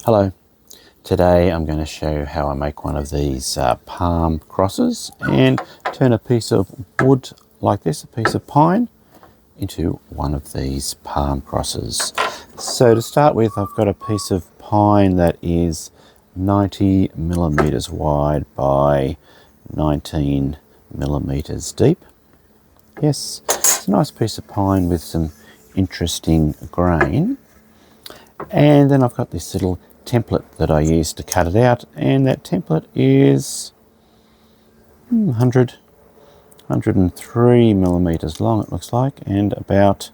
Hello, today I'm going to show you how I make one of these palm crosses and turn a piece of wood like this, a piece of pine, into one of these palm crosses. So to start with, I've got a piece of pine that is 90 millimeters wide by 19 millimeters deep. Yes, it's a nice piece of pine with some interesting grain. And then I've got this little template that I use to cut it out, and that template is 103 millimeters long, it looks like, and about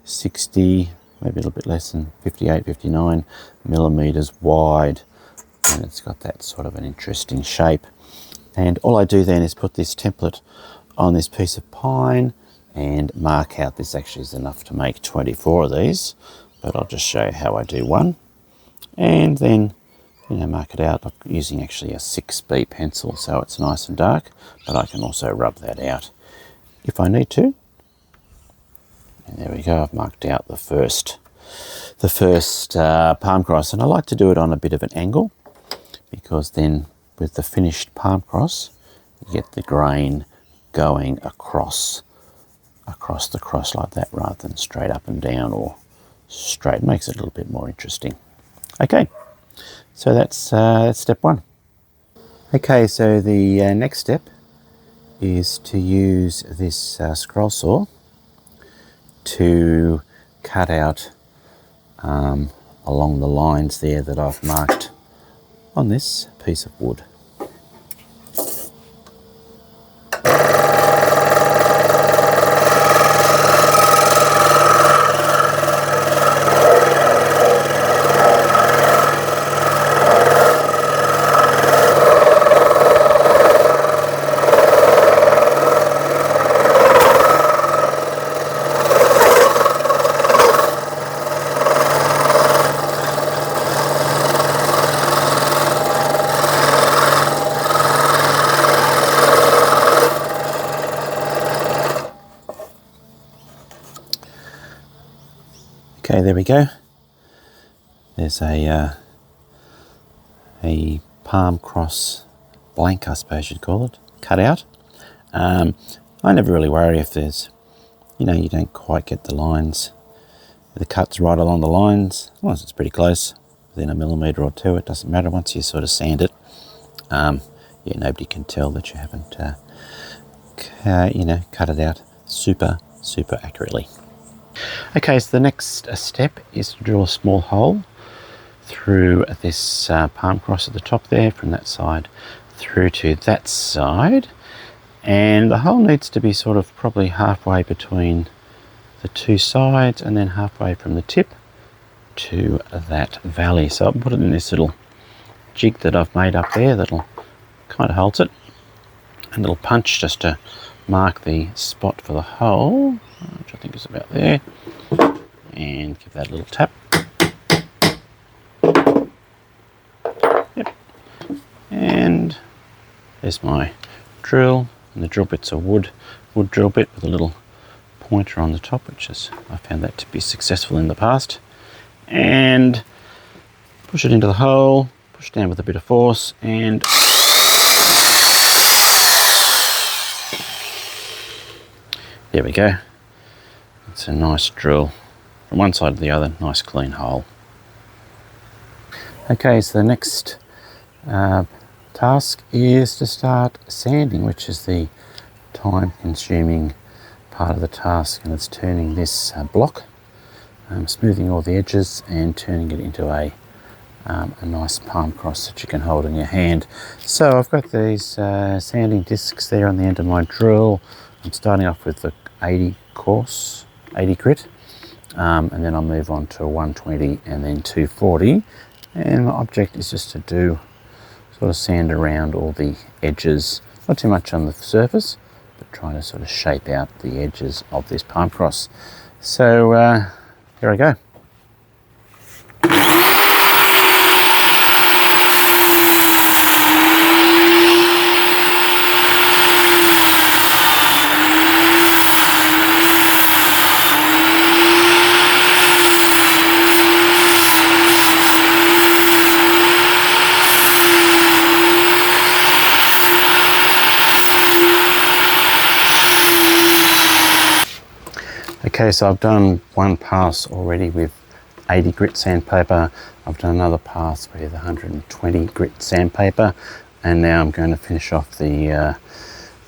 60, maybe a little bit less than 58, 59 millimeters wide. And it's got that sort of an interesting shape. And all I do then is put this template on this piece of pine and mark out. This actually is enough to make 24 of these, but I'll just show you how I do one. And then, mark it out. I'm using actually a 6B pencil, so it's nice and dark, but I can also rub that out if I need to. And there we go, I've marked out the first palm cross, and I like to do it on a bit of an angle, because then with the finished palm cross, you get the grain going across the cross like that, rather than straight up and down or straight. It makes it a little bit more interesting. Okay, so that's step one. Okay, so the next step is to use this scroll saw to cut out along the lines there that I've marked on this piece of wood. Okay, there we go. There's a palm cross blank, I suppose you'd call it, cut out. I never really worry if there's, you don't quite get the lines, the cuts right along the lines. As long as it's pretty close, within a millimetre or two, it doesn't matter. Once you sort of sand it, nobody can tell that you haven't, cut it out super accurately. Okay, so the next step is to drill a small hole through this palm cross at the top there, from that side through to that side. And the hole needs to be sort of probably halfway between the two sides, and then halfway from the tip to that valley. So I'll put it in this little jig that I've made up there that'll kind of hold it. And a little punch just to mark the spot for the hole, which I think is about there, and give that a little tap. Yep. And there's my drill, and the drill bit's a wood drill bit with a little pointer on the top, which is, I found that to be successful in the past. And push it into the hole, push down with a bit of force, and there we go. It's a nice drill from one side to the other, nice clean hole. Okay, so the next task is to start sanding, which is the time-consuming part of the task, and it's turning this block, smoothing all the edges and turning it into a nice palm cross that you can hold in your hand. So I've got these sanding discs there on the end of my drill. I'm starting off with the 80 grit, and then I'll move on to 120 and then 240. And my object is just to sort of sand around all the edges, not too much on the surface, but trying to sort of shape out the edges of this palm cross. So here I go. Okay, so I've done one pass already with 80 grit sandpaper. I've done another pass with 120 grit sandpaper, and now I'm going to finish off the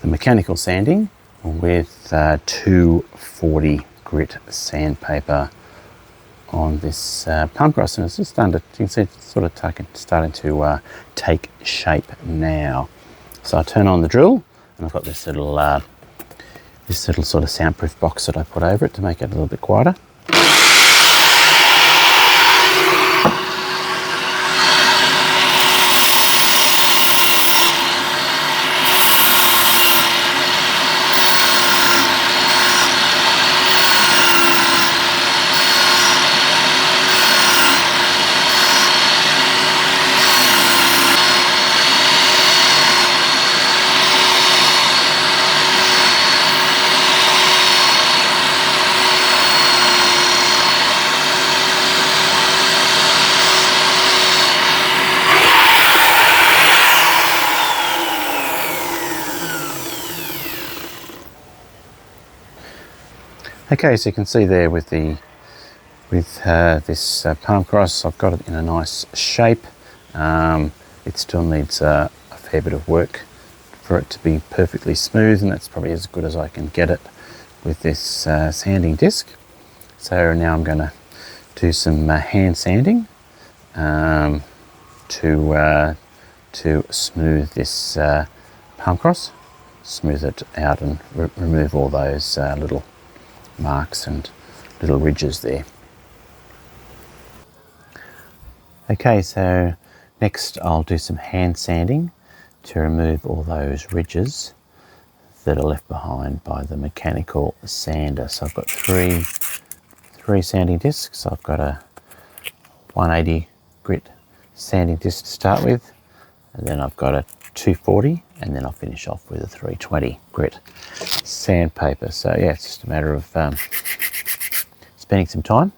mechanical sanding with 240 grit sandpaper on this palm cross, and it's just starting to, you can see it's sort of starting to take shape now. So I turn on the drill, and I've got this little sort of soundproof box that I put over it to make it a little bit quieter. Okay, so you can see there with this palm cross, I've got it in a nice shape. It still needs a fair bit of work for it to be perfectly smooth, and that's probably as good as I can get it with this sanding disc. So now I'm going to do some hand sanding to smooth this palm cross, smooth it out and remove all those little marks and little ridges there. Okay, so next I'll do some hand sanding to remove all those ridges that are left behind by the mechanical sander. So I've got three sanding discs. I've got a 180 grit sanding disc to start with, and then I've got a 240, and then I'll finish off with a 320 grit sandpaper. So yeah, it's just a matter of spending some time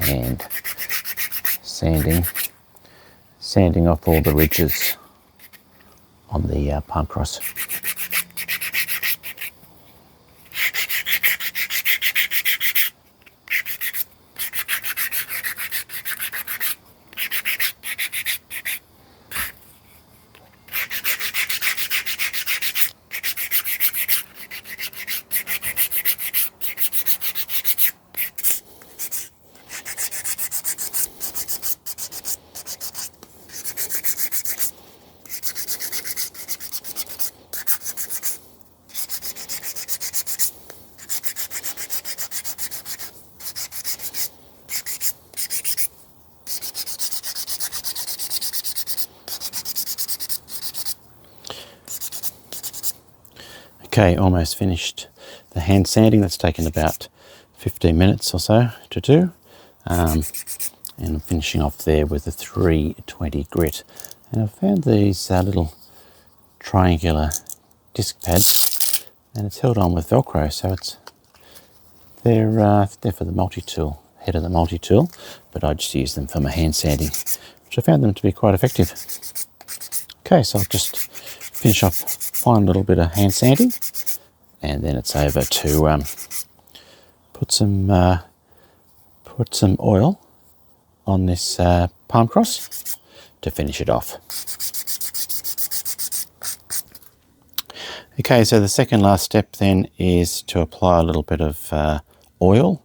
and sanding off all the ridges on the palm cross. Okay, almost finished the hand sanding. That's taken about 15 minutes or so to do. And I'm finishing off there with a 320 grit. And I've found these little triangular disc pads, and it's held on with Velcro, so they're for the multi-tool, head of the multi-tool, but I just use them for my hand sanding, which I found them to be quite effective. Okay, so I'll just finish off fine little bit of hand sanding, and then it's over to put some oil on this palm cross to finish it off. Okay, so the second last step then is to apply a little bit of oil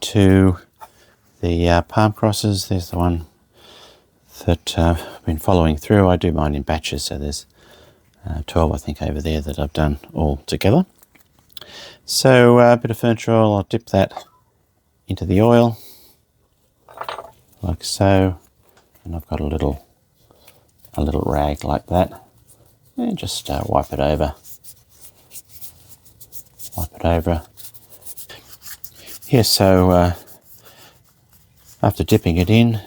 to the palm crosses. There's the one that I've been following through. I do mine in batches, so there's 12 I think over there that I've done all together. So a bit of furniture oil, I'll dip that into the oil like so, and I've got a little rag like that, and just wipe it over. Here, so after dipping it in,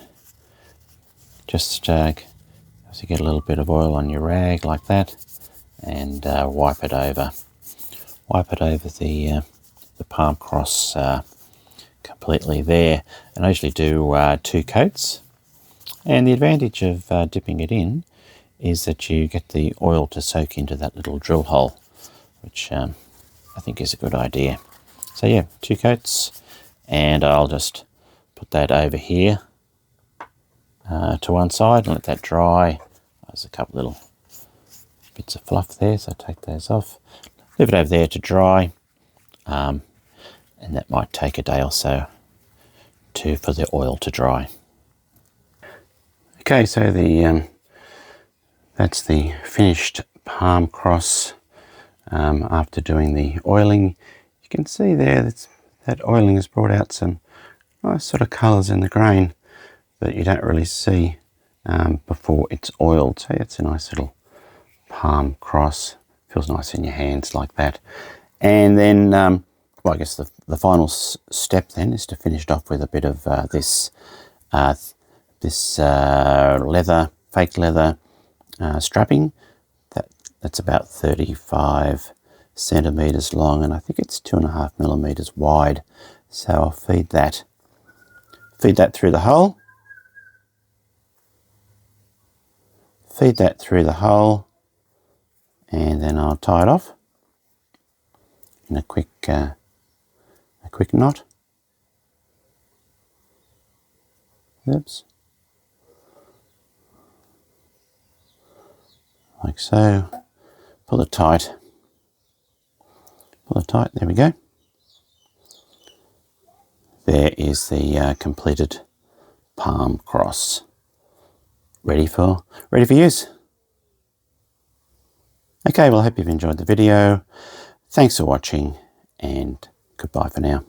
just as you get a little bit of oil on your rag like that, and wipe it over the palm cross completely there. And I usually do 2 coats, and the advantage of dipping it in is that you get the oil to soak into that little drill hole, which I think is a good idea. So yeah, 2 coats, and I'll just put that over here to one side and let that dry. There's a couple little bits of fluff there, so take those off. Leave it over there to dry, and that might take a day or so for the oil to dry. Okay, so that's the finished palm cross after doing the oiling. You can see there that oiling has brought out some nice sort of colours in the grain that you don't really see before it's oiled. So it's a nice little palm cross. Feels nice in your hands like that. And then, well, I guess the final step then is to finish it off with a bit of this leather, fake leather strapping. That's about 35 centimeters long, and I think it's 2.5 millimeters wide. So I'll feed that through the hole. Feed that through the hole, and then I'll tie it off in a quick knot. Oops. Like so. Pull it tight. Pull it tight. There we go. There is the completed palm cross, ready for use. Okay, well, I hope you've enjoyed the video. Thanks for watching, and goodbye for now.